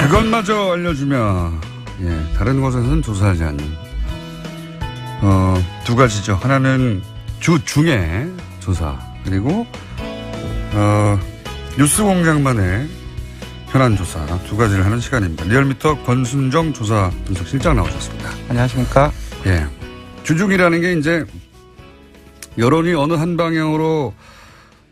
그것마저 알려주면 다른 곳에서는 조사하지 않는 두 가지죠. 하나는 주 중에 조사, 그리고 뉴스공장만의 현안 조사, 두 가지를 하는 시간입니다. 리얼미터 권순정 조사 분석실장 나오셨습니다. 안녕하십니까? 예. 주중이라는 게 이제 여론이 어느 한 방향으로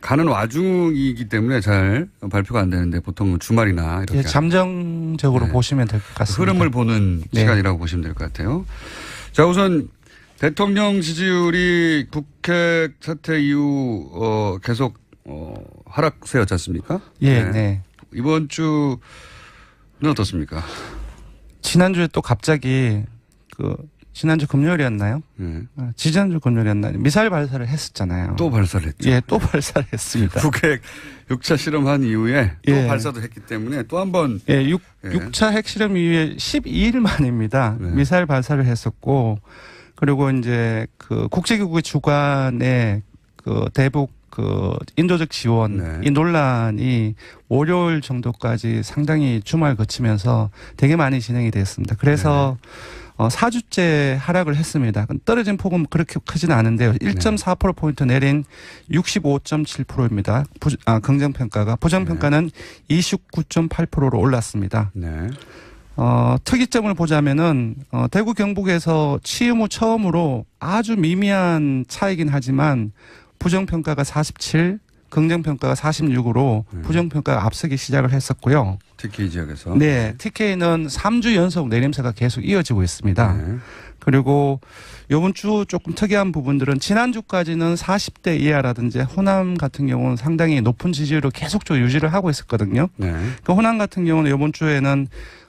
가는 와중이기 때문에 잘 발표가 안 되는데 보통 주말이나 이렇게 잠정적으로 보시면 될 것 같습니다. 흐름을 보는 시간이라고 보시면 될 것 같아요. 자, 우선 대통령 지지율이 북핵 사태 이후 계속 하락세였지 않습니까? 네. 이번 주는 어떻습니까? 지난주에 또 갑자기 지난주 금요일이었나요? 지난주 금요일이었나요? 미사일 발사를 했었잖아요. 또 발사를 했죠. 또 발사를 했습니다. 북핵 6차 실험한 이후에 또 발사도 했기 때문에 또 한 번. 6차 핵실험 이후에 12일 만입니다. 미사일 발사를 했었고, 그리고 이제 국제기구의 주관의 대북 인도적 지원, 이 논란이 월요일 정도까지 상당히 주말 거치면서 되게 많이 진행이 됐습니다. 그래서 4주째 하락을 했습니다. 떨어진 폭은 그렇게 크지는 않은데요. 1.4%포인트 내린 65.7%입니다. 긍정평가가. 부정평가는 29.8%로 올랐습니다. 특이점을 보자면은, 대구 경북에서 취임 후 처음으로 아주 미미한 차이긴 하지만 부정평가가 47, 긍정평가가 46으로 부정평가가 앞서기 시작을 했었고요. TK 지역에서. 네. TK는 3주 연속 내림세가 계속 이어지고 있습니다. 그리고 이번 주 조금 특이한 부분들은 지난주까지는 40대 이하라든지 호남 같은 경우는 상당히 높은 지지율을 계속적으로 유지를 하고 있었거든요. 그 호남 같은 경우는 이번 주에는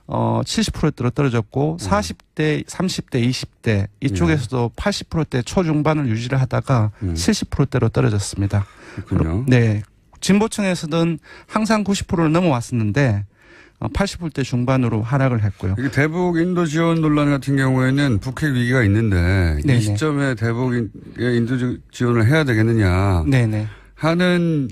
70%대로 떨어졌고 40대, 30대, 20대 이쪽에서도 80%대 초중반을 유지를 하다가 70%대로 떨어졌습니다. 그렇군요. 네. 진보층에서는 항상 90%를 넘어왔었는데 80%대 중반으로 하락을 했고요. 이게 대북 인도 지원 논란 같은 경우에는 북핵 위기가 있는데 이 시점에 대북의 인도 지원을 해야 되겠느냐 하는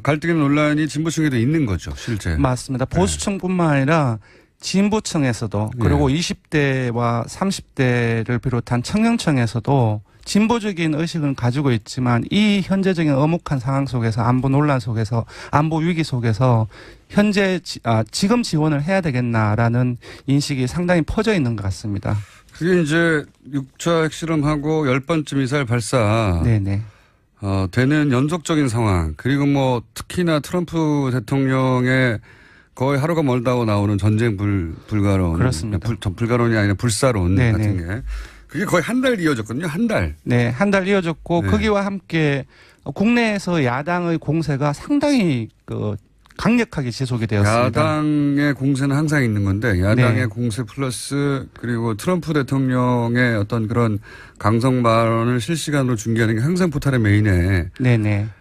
갈등의 논란이 진보층에도 있는 거죠, 실제. 맞습니다. 보수층뿐만 아니라 진보층에서도 그리고 20대와 30대를 비롯한 청년층에서도 진보적인 의식은 가지고 있지만 이 현재적인 엄혹한 상황 속에서 안보 논란 속에서 안보 위기 속에서 현재 지금 지원을 해야 되겠나라는 인식이 상당히 퍼져 있는 것 같습니다. 그게 이제 6차 핵실험하고 10번째 미사일 발사 되는 연속적인 상황, 그리고 뭐 특히나 트럼프 대통령의 거의 하루가 멀다고 나오는 전쟁 불가론. 그렇습니다. 불가론이 아니라 불사론 같은 게. 그게 거의 한 달 이어졌거든요. 한 달. 네. 한 달 이어졌고 거기와 함께 국내에서 야당의 공세가 상당히 강력하게 지속이 되었습니다. 야당의 공세는 항상 있는 건데 야당의 공세 플러스 그리고 트럼프 대통령의 어떤 그런 강성 발언을 실시간으로 중계하는 게 항상 포탈의 메인에.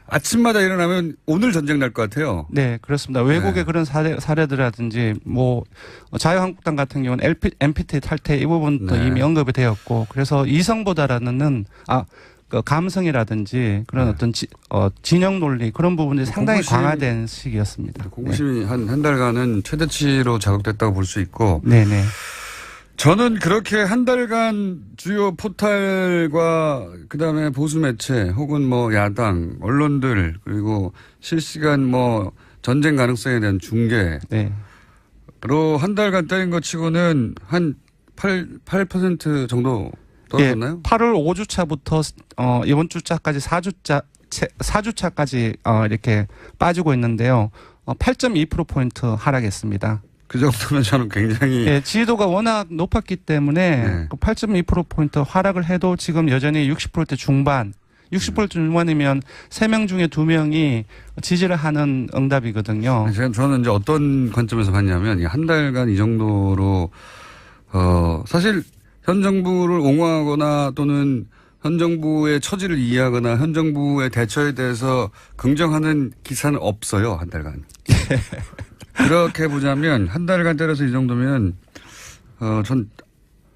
아침마다 일어나면 오늘 전쟁 날 것 같아요. 네, 그렇습니다. 외국의 그런 사례들이라든지 자유한국당 같은 경우는 NPT 탈퇴 이 부분도 이미 언급이 되었고 그래서 이성보다는 감성이라든지 그런 어떤 진영 논리 그런 부분들이 상당히 강화된 시기였습니다. 공심이 한 달간은 최대치로 자극됐다고 볼 수 있고. 저는 그렇게 한 달간 주요 포탈과 그다음에 보수 매체 혹은 야당 언론들 그리고 실시간 전쟁 가능성에 대한 중계로 한 달간 때린 것 치고는 한 8% 정도 떨어졌나요? 8월 5주차부터 이번 주차까지 4주차까지 이렇게 빠지고 있는데요. 8.2%포인트 하락했습니다. 그 정도면 저는 굉장히. 지지도가 워낙 높았기 때문에 8.2%포인트 하락을 해도 지금 여전히 60%대 중반, 60% 중반이면 3명 중에 2명이 지지를 하는 응답이거든요. 저는 이제 어떤 관점에서 봤냐면 한 달간 이 정도로 사실 현 정부를 옹호하거나 또는 현 정부의 처지를 이해하거나 현 정부의 대처에 대해서 긍정하는 기사는 없어요. 한 달간. 그렇게 보자면 한 달간 때려서 이 정도면 전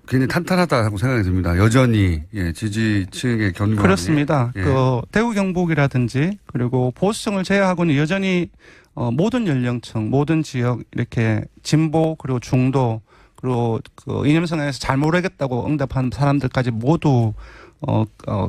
굉장히 탄탄하다고 생각이 듭니다. 여전히 예, 지지층의 견고함이. 그렇습니다. 예. 그 대구 경북이라든지 그리고 보수층을 제외하고는 여전히 모든 연령층, 모든 지역 이렇게 진보 그리고 중도 그리고 그 이념성에서 잘 모르겠다고 응답하는 사람들까지 모두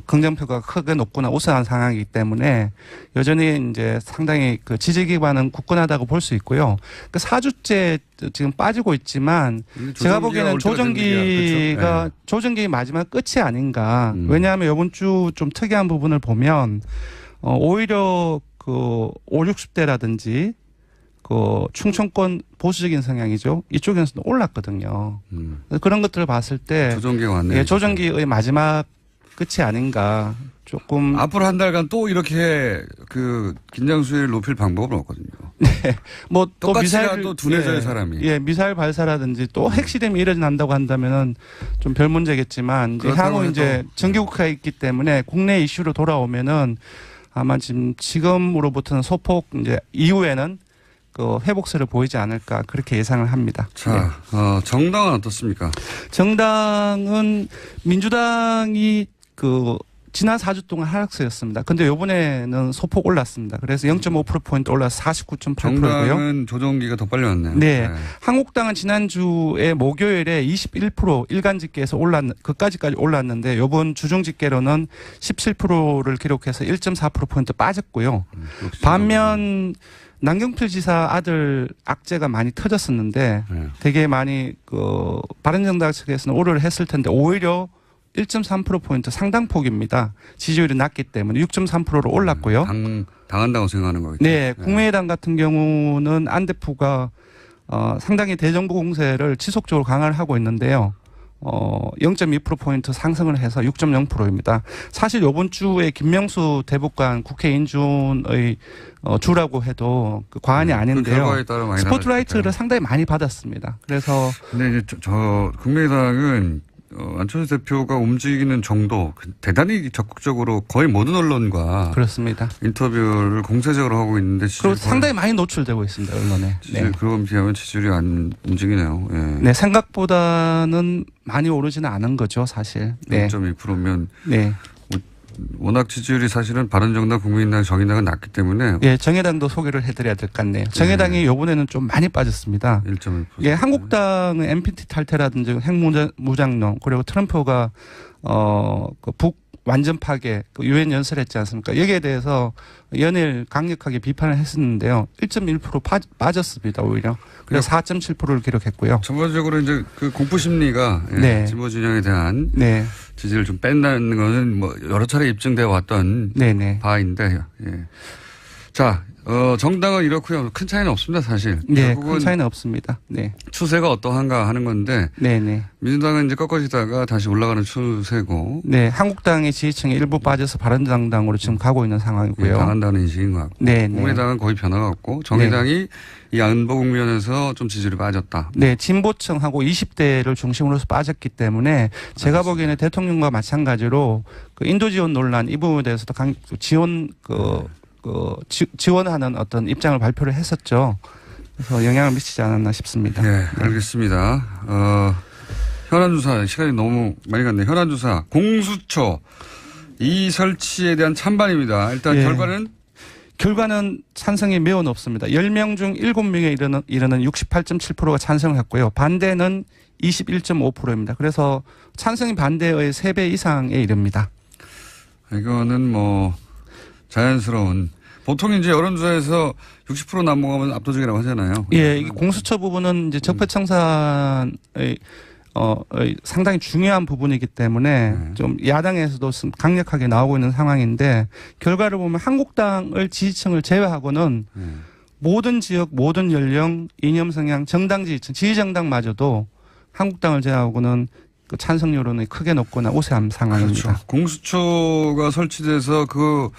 긍정표가 크게 높거나 우세한 상황이기 때문에 여전히 이제 상당히 그 지지 기반은 굳건하다고 볼 수 있고요. 그 4주째 지금 빠지고 있지만 제가 보기에는 조정기가 네. 조정기 마지막 끝이 아닌가. 왜냐하면 이번 주 좀 특이한 부분을 보면 오히려 그 5, 60대라든지 그 충청권 보수적인 성향이죠. 이쪽에서도 올랐거든요. 그런 것들을 봤을 때 조정기가 왔네요. 예, 조정기의 마지막 끝이 아닌가. 조금 앞으로 한 달간 또 이렇게 그 긴장 수위를 높일 방법은 없거든요. 네. 뭐 또 똑같이 미사일 또 둔해져요, 사람이. 예, 미사일 발사라든지 또 핵실험이 일어난다고 한다면은 좀 별 문제겠지만 이제 향후 이제 정기국회가 있기 때문에 국내 이슈로 돌아오면은 아마 지금으로부터는 소폭 이제 이후에는 그 회복세를 보이지 않을까 그렇게 예상을 합니다. 자, 정당은 어떻습니까? 정당은 민주당이 그 지난 4주 동안 하락세였습니다. 근데 이번에는 소폭 올랐습니다. 그래서 0.5%포인트 올라서 49.8%고요. 정당은 조정기가 더 빨리 왔네요. 네. 한국당은 지난주에 목요일에 21% 일간 집계에서 그까지까지 올랐는데 이번 주중 집계로는 17%를 기록해서 1.4%포인트 빠졌고요. 반면 남경필 지사 아들 악재가 많이 터졌었는데 되게 많이 그 바른정당 측에서는 오류를 했을 텐데 오히려 1.3%포인트 상당폭입니다. 지지율이 낮기 때문에 6.3%로 올랐고요. 당한다고 생각하는 거겠죠. 네. 국민의당 같은 경우는 안 대표가 상당히 대정부 공세를 지속적으로 강화를 하고 있는데요. 0.2%포인트 상승을 해서 6.0%입니다. 사실 이번 주에 김명수 대법관 국회 인준의 주라고 해도 그 과언이 아닌데요. 스포트라이트를 상당히 많이 받았습니다. 그래서. 근데 이제 국민의당은 안철수 대표가 움직이는 정도 대단히 적극적으로 거의 모든 언론과 그렇습니다. 인터뷰를 공세적으로 하고 있는데 그리고 상당히 많이 노출되고 있습니다. 언론에. 네. 그런 비하면 지지율이 안 움직이네요. 예. 네, 생각보다는 많이 오르지는 않은 거죠, 사실. 네. 0.2%면 네. 워낙 지지율이 사실은 바른정당, 국민의당, 정의당은 낮기 때문에. 예, 정의당도 소개를 해드려야 될 것 같네요. 정의당이 이번에는 좀 많이 빠졌습니다. 1.1%. 예, 한국당은 NPT 탈퇴라든지 핵무장론 그리고 트럼프가 그 북 완전 파괴, 그 유엔 연설했지 않습니까? 여기에 대해서 연일 강력하게 비판을 했었는데요. 1.1% 빠졌습니다, 오히려. 그래서 4.7%를 기록했고요. 전반적으로 이제 그 공포 심리가 네. 진보 진영에 대한 네. 지지를 좀 뺀다는 거는 뭐 여러 차례 입증되어 왔던 네네. 바인데. 예. 자, 정당은 이렇고요. 큰 차이는 없습니다, 사실. 네, 큰 차이는 없습니다. 네. 추세가 어떠한가 하는 건데. 네네. 민주당은 이제 꺾어지다가 다시 올라가는 추세고. 네, 한국당의 지지층이 일부 빠져서 바른정당으로 지금 가고 있는 상황이고요. 예, 당한다는 인식인 것 같고. 네. 국민의당은 거의 변화가 없고 정의당이 이 안보 국면에서 좀 지지율이 빠졌다. 네, 진보층하고 20대를 중심으로서 빠졌기 때문에 제가 보기에는 대통령과 마찬가지로 그 인도 지원 논란 이 부분에 대해서도 지원하는 어떤 입장을 발표를 했었죠. 그래서 영향을 미치지 않았나 싶습니다. 네, 알겠습니다. 현안주사 시간이 너무 많이 갔네요. 현안주사 공수처 이 설치에 대한 찬반입니다. 일단 결과는 찬성이 매우 높습니다. 10명 중 7명에 이르는 68.7%가 찬성을 했고요. 반대는 21.5%입니다. 그래서 찬성이 반대의 3배 이상에 이릅니다. 이거는 뭐 자연스러운 보통 이제 여론조사에서 60% 넘어가면 압도적이라고 하잖아요. 예, 이 공수처 부분은 이제 적폐청산의 상당히 중요한 부분이기 때문에 좀 야당에서도 강력하게 나오고 있는 상황인데 결과를 보면 한국당을 지지층을 제외하고는 모든 지역, 모든 연령, 이념 성향, 정당 지지층, 지지정당마저도 한국당을 제외하고는 그 찬성 여론이 크게 높거나 우세한 상황입니다. 그렇죠. 공수처가 설치돼서 그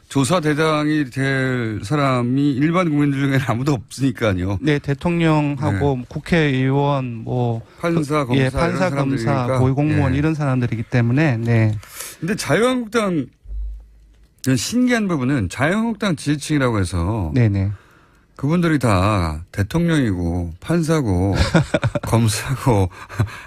조사 대상이 될 사람이 일반 국민들 중에는 아무도 없으니까요. 네, 대통령하고 국회의원, 판사, 검사, 고위공무원 이런 사람들이기 때문에, 네. 근데 자유한국당 신기한 부분은 자유한국당 지지층이라고 해서 네네. 그분들이 다 대통령이고 판사고 검사고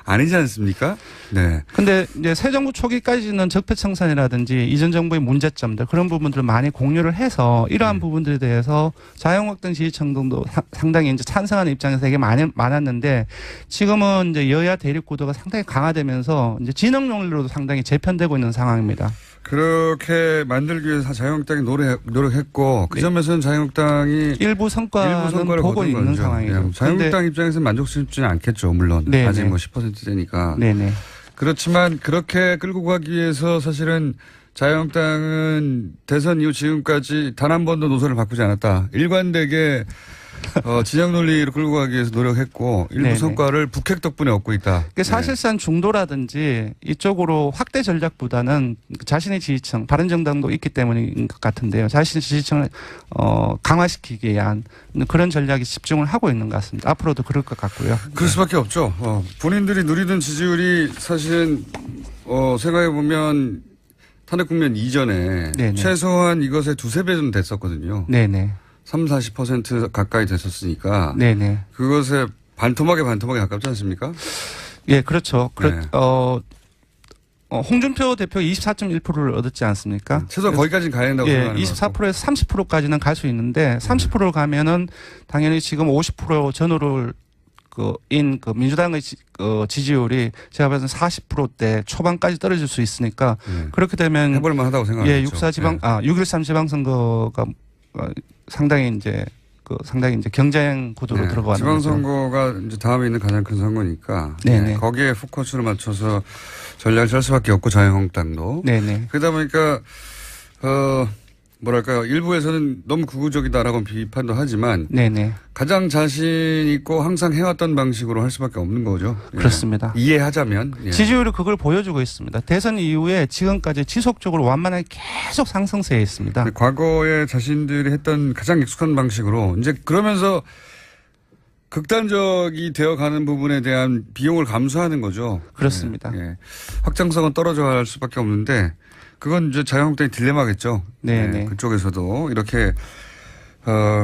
아니지 않습니까? 네. 근데 이제 새 정부 초기까지는 적폐청산이라든지 이전 정부의 문제점들 그런 부분들을 많이 공유를 해서 이러한 부분들에 대해서 자유한국당 지지층도 상당히 이제 찬성하는 입장에서 되게 많았는데 지금은 이제 여야 대립 구도가 상당히 강화되면서 이제 진영 논리로도 상당히 재편되고 있는 상황입니다. 그렇게 만들기 위해서 자유한국당이 노력했고 그 점에서는 자유한국당이 일부 성과를 보고 있는 거죠. 상황이죠. 자유한국당 입장에서는 만족스럽지는 않겠죠. 물론 네네. 아직 뭐 10%대니까. 네네. 그렇지만 그렇게 끌고 가기 위해서 사실은 자유한국당은 대선 이후 지금까지 단 한 번도 노선을 바꾸지 않았다. 일관되게 진영 논리로 끌고 가기 위해서 노력했고 일부 네네. 성과를 북핵 덕분에 얻고 있다. 사실상 중도라든지 이쪽으로 확대 전략보다는 자신의 지지층, 바른정당도 있기 때문인 것 같은데요. 자신의 지지층을 강화시키기 위한 그런 전략에 집중을 하고 있는 것 같습니다. 앞으로도 그럴 것 같고요. 그럴 수밖에 없죠. 본인들이 누리던 지지율이 사실은 생각해 보면 탄핵 국면 이전에 네네. 최소한 이것의 두세 배 정도 됐었거든요. 네네. 30-40% 가까이 됐었으니까. 네네. 그것에 반토막에 가깝지 않습니까? 예, 그렇죠. 네. 홍준표 대표 24.1%를 얻었지 않습니까? 최소 거기까지는 가야 된다고 생각하는 거죠. 24%에서 30%까지는 갈 수 있는데 30%를 가면은 당연히 지금 50% 전후를 민주당의 지지율이 제가 봐서는 40%대 초반까지 떨어질 수 있으니까 그렇게 되면 해볼만 하다고 생각합니다. 6.13 지방선거가 상당히 이제 경쟁 구도로 들어가는 지방선거가 이제 다음에 있는 가장 큰 선거니까 거기에 포커스를 맞춰서 전략을 짤 수밖에 없고 자유한국당도 그러다 보니까 일부에서는 너무 극우적이다라고 비판도 하지만 가장 자신 있고 항상 해왔던 방식으로 할 수밖에 없는 거죠. 그렇습니다. 이해하자면. 지지율이 그걸 보여주고 있습니다. 대선 이후에 지금까지 지속적으로 완만하게 계속 상승세에 있습니다. 과거에 자신들이 했던 가장 익숙한 방식으로 이제 그러면서 극단적이 되어가는 부분에 대한 비용을 감수하는 거죠. 그렇습니다. 확장성은 떨어져 갈 수밖에 없는데 그건 이제 자유한국당의 딜레마겠죠. 그쪽에서도 이렇게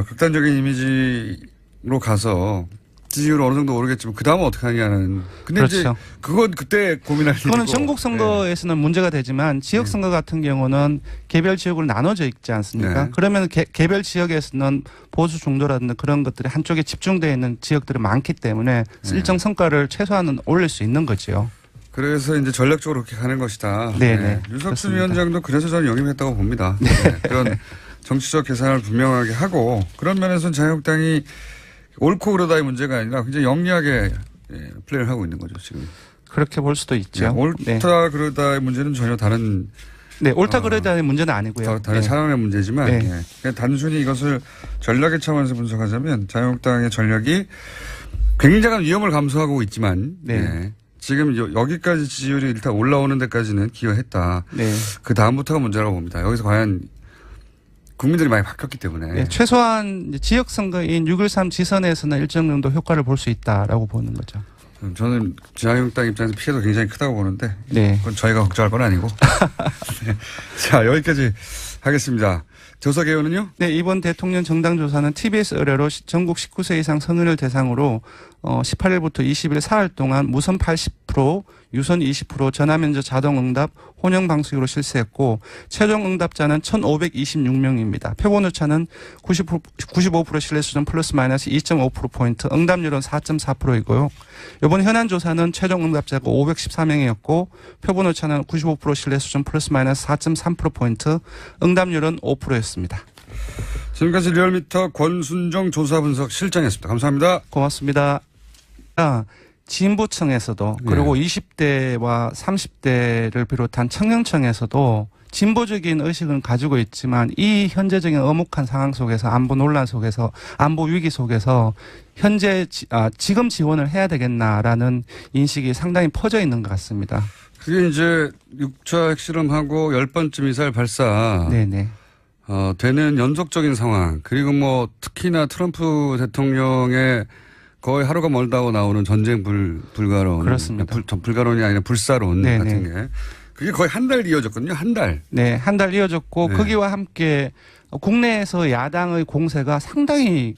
극단적인 이미지로 가서 지지율 어느 정도 오르겠지만 그 다음은 어떻게 하냐는. 근데 그렇죠. 이제 그건 그때 고민할 일이고. 그거는 전국 선거에서는 문제가 되지만 지역 선거 같은 경우는 개별 지역으로 나눠져 있지 않습니까? 그러면 개별 지역에서는 보수 중도라든지 그런 것들이 한쪽에 집중되어 있는 지역들이 많기 때문에 일정 성과를 최소한은 올릴 수 있는 거죠. 그래서 이제 전략적으로 그렇게 가는 것이다. 유석순 위원장도 그래서 저는 영입했다고 봅니다. 그런 정치적 계산을 분명하게 하고 그런 면에서는 자유한국당이 옳고 그러다의 문제가 아니라 굉장히 영리하게 플레이를 하고 있는 거죠, 지금. 그렇게 볼 수도 있죠. 옳다 그러다의 문제는 전혀 다른. 옳다 그러다의 문제는 아니고요. 다른 차원의 문제지만 그냥 단순히 이것을 전략의 차원에서 분석하자면 자유한국당의 전략이 굉장한 위험을 감수하고 있지만 지금 여기까지 지지율이 일단 올라오는 데까지는 기여했다. 그 다음부터가 문제라고 봅니다. 여기서 과연 국민들이 많이 바뀌었기 때문에. 최소한 지역선거인 6.13 지선에서는 일정 정도 효과를 볼 수 있다라고 보는 거죠. 저는 자유한국당 입장에서 피해도 굉장히 크다고 보는데 그건 저희가 걱정할 건 아니고. 자, 여기까지 하겠습니다. 조사 개요는요? 이번 대통령 정당 조사는 TBS 의뢰로 전국 19세 이상 성인을 대상으로 18일부터 20일 사흘 동안 무선 80%, 유선 20%, 전화면접 자동응답, 혼영 방식으로 실시했고 최종 응답자는 1,526명입니다. 표본 오차는 95% 신뢰 수준 플러스 마이너스 2.5%포인트, 응답률은 4.4%이고요. 이번 현안 조사는 최종 응답자가 514명이었고 표본 오차는 95% 신뢰 수준 플러스 마이너스 4.3%포인트, 응답률은 5%였습니다. 지금까지 리얼미터 권순정 조사 분석 실장이었습니다. 감사합니다. 고맙습니다. 진보층에서도 그리고 20대와 30대를 비롯한 청년층에서도 진보적인 의식은 가지고 있지만 이 현재적인 엄혹한 상황 속에서 안보 논란 속에서 안보 위기 속에서 현재 지금 지원을 해야 되겠나라는 인식이 상당히 퍼져 있는 것 같습니다. 그게 이제 6차 핵실험하고 10번째 미사일 발사 되는 연속적인 상황 그리고 뭐 특히나 트럼프 대통령의 거의 하루가 멀다고 나오는 전쟁 불가론. 그렇습니다. 불가론이 아니라 불사론 같은 게 그게 거의 한 달 이어졌거든요. 한 달. 네, 한 달 이어졌고 네. 거기와 함께 국내에서 야당의 공세가 상당히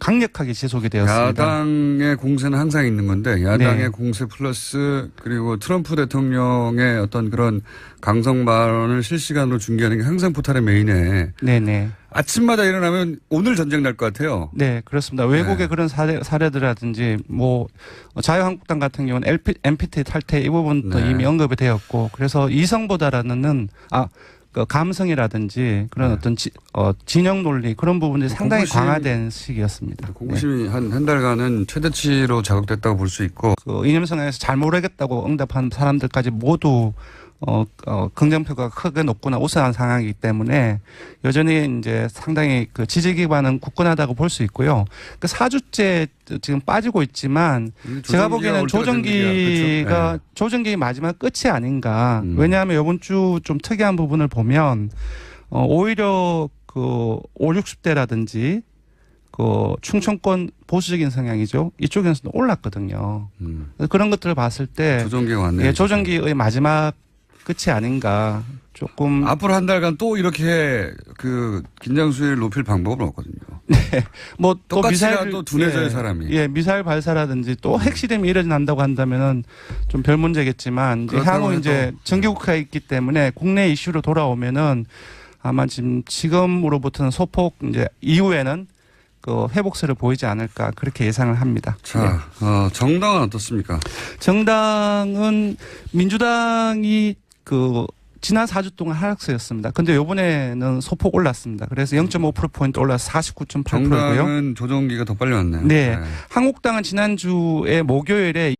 강력하게 지속이 되었습니다. 야당의 공세는 항상 있는 건데 야당의 네. 공세 플러스 그리고 트럼프 대통령의 어떤 그런 강성 발언을 실시간으로 중계하는 게 항상 포탈의 메인에 네네. 아침마다 일어나면 오늘 전쟁 날 것 같아요. 네, 그렇습니다. 외국의 네. 그런 사례들이라든지 자유한국당 같은 경우는 NPT 탈퇴 이 부분도 네. 이미 언급이 되었고 그래서 이성보다는 감성이라든지 그런 어떤 진영 논리 그런 부분들이 상당히 강화된 시기였습니다. 공고심이 한 달간은 최대치로 자극됐다고 볼 수 있고 이념성에서 잘 모르겠다고 응답한 사람들까지 모두 긍정표가 크게 높거나 우세한 상황이기 때문에 여전히 이제 상당히 지지 기반은 굳건하다고 볼 수 있고요. 4주째 지금 빠지고 있지만 제가 보기에는 조정기가 조정기 마지막 끝이 아닌가. 왜냐하면 이번 주 좀 특이한 부분을 보면 오히려 5, 60대라든지 충청권 보수적인 성향이죠. 이쪽에서는 올랐거든요. 그런 것들을 봤을 때 조정기가 왔네요. 예, 조정기의 마지막 끝이 아닌가. 조금 앞으로 한 달간 또 이렇게 긴장 수위를 높일 방법은 없거든요. 네. 또 똑같이 미사일 또 둔해져요, 사람이. 예, 미사일 발사라든지 또 핵실험이 일어난다고 한다면은 좀 별 문제겠지만 이제 향후 이제 정기국회가 있기 때문에 국내 이슈로 돌아오면은 아마 지금으로부터는 소폭 이제 이후에는 회복세를 보이지 않을까 그렇게 예상을 합니다. 자, 정당은 어떻습니까? 정당은 민주당이 지난 4주 동안 하락세였습니다. 근데 이번에는 소폭 올랐습니다. 그래서 0.5%포인트 올라서 49.8%고요. 정당은 조정기가 더 빨리 왔네요. 네. 한국당은 지난주에 목요일에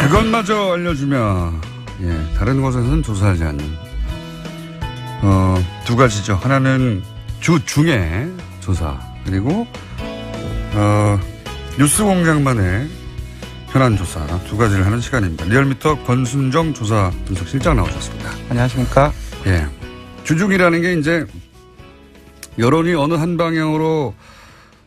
그것마저 알려주면 다른 곳에서는 조사하지 않는 두 가지죠. 하나는 주 중에 조사 그리고 뉴스공장만의 현안 조사 두 가지를 하는 시간입니다. 리얼미터 권순정 조사 분석실장 나오셨습니다. 안녕하십니까? 예. 주중이라는 게 이제 여론이 어느 한 방향으로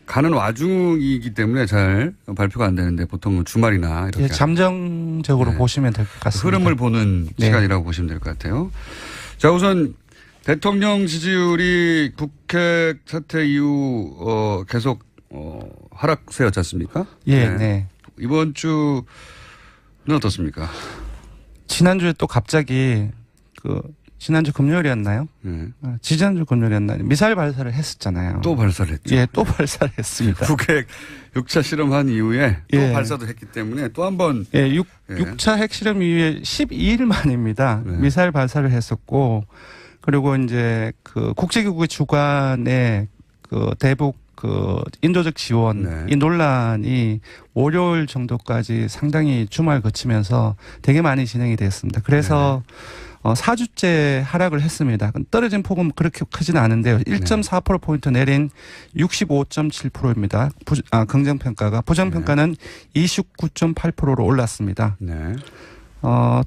가는 와중이기 때문에 잘 발표가 안 되는데 보통 주말이나 이렇게 잠정적으로 보시면 될 것 같습니다. 흐름을 보는 시간이라고 보시면 될 것 같아요. 자, 우선 대통령 지지율이 북핵 사태 이후 계속 하락세였지 않습니까? 예, 네. 이번 주는 어떻습니까? 지난주에 또 갑자기 지난주 금요일이었나요? 네. 지난주 금요일이었나요? 미사일 발사를 했었잖아요. 또 발사를 했죠. 예, 또 발사를 했습니다. 북핵 6차 실험한 이후에 또 예. 발사도 했기 때문에 또 한 번. 예, 6차 핵실험 이후에 12일 만입니다. 네. 미사일 발사를 했었고, 그리고 이제 국제기구의 주관에 대북 인도적 지원 이 논란이 월요일 정도까지 상당히 주말 거치면서 되게 많이 진행이 됐습니다. 그래서 4주째 하락을 했습니다. 떨어진 폭은 그렇게 크지는 않은데요. 1.4%포인트 내린 65.7%입니다. 긍정평가가. 부정평가는 29.8%로 올랐습니다. 네.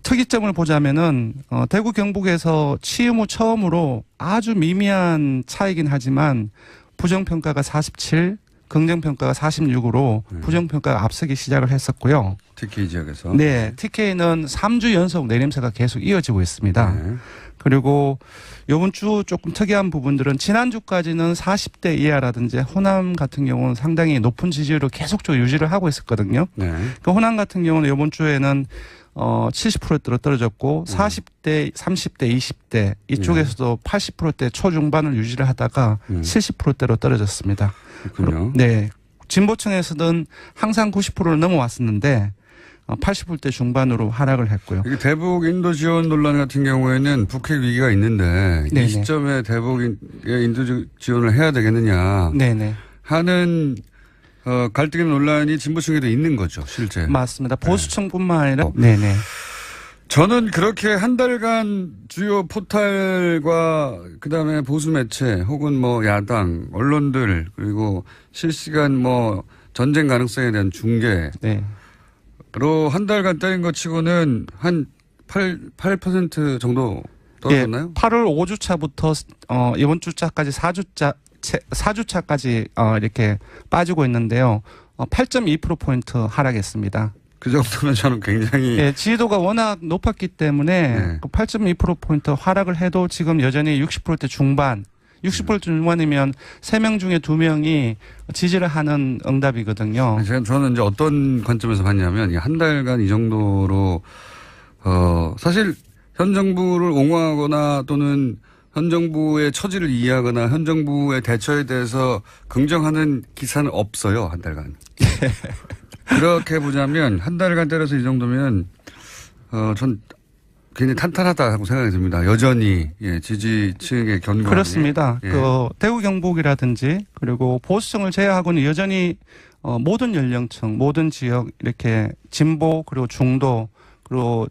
특이점을 보자면은 대구 경북에서 취임 후 처음으로 아주 미미한 차이긴 하지만 부정평가가 47, 긍정평가가 46으로 부정평가가 앞서기 시작을 했었고요. TK 지역에서. 네. TK는 3주 연속 내림세가 계속 이어지고 있습니다. 네. 그리고 이번 주 조금 특이한 부분들은 지난주까지는 40대 이하라든지 호남 같은 경우는 상당히 높은 지지율을 계속적으로 유지를 하고 있었거든요. 네. 호남 같은 경우는 이번 주에는 70%대로 떨어졌고 40대, 30대, 20대 이쪽에서도 80%대 초중반을 유지를 하다가 70%대로 떨어졌습니다. 그렇군요. 네. 진보층에서는 항상 90%를 넘어왔었는데 80%대 중반으로 하락을 했고요. 이게 대북 인도 지원 논란 같은 경우에는 북핵 위기가 있는데 네네. 이 시점에 대북의 인도 지원을 해야 되겠느냐 네네. 하는 갈등의 논란이 진보층에도 있는 거죠, 실제. 맞습니다. 보수층뿐만 아니라. 네네. 저는 그렇게 한 달간 주요 포탈과 그다음에 보수 매체 혹은 야당 언론들 그리고 실시간 전쟁 가능성에 대한 중계로 네. 한 달간 때린 것 치고는 한 8% 정도 떨어졌나요? 예, 8월 5주차부터 이번 주차까지 4주차까지 이렇게 빠지고 있는데요. 8.2%포인트 하락했습니다. 그 정도면 저는 굉장히. 예, 지지도가 워낙 높았기 때문에 네. 8.2%포인트 하락을 해도 지금 여전히 60%대 중반, 60% 중반이면 3명 중에 2명이 지지를 하는 응답이거든요. 저는 이제 어떤 관점에서 봤냐면 이 한 달간 이 정도로 사실 현 정부를 옹호하거나 또는 현 정부의 처지를 이해하거나 현 정부의 대처에 대해서 긍정하는 기사는 없어요. 한 달간. 그렇게 보자면 한 달간 때려서 이 정도면 전 굉장히 탄탄하다고 생각이 듭니다. 여전히 예, 지지층의 견고함이. 그렇습니다. 예. 그 대구 경북이라든지 그리고 보수층을 제외하고는 여전히 모든 연령층, 모든 지역 이렇게 진보 그리고 중도 그리고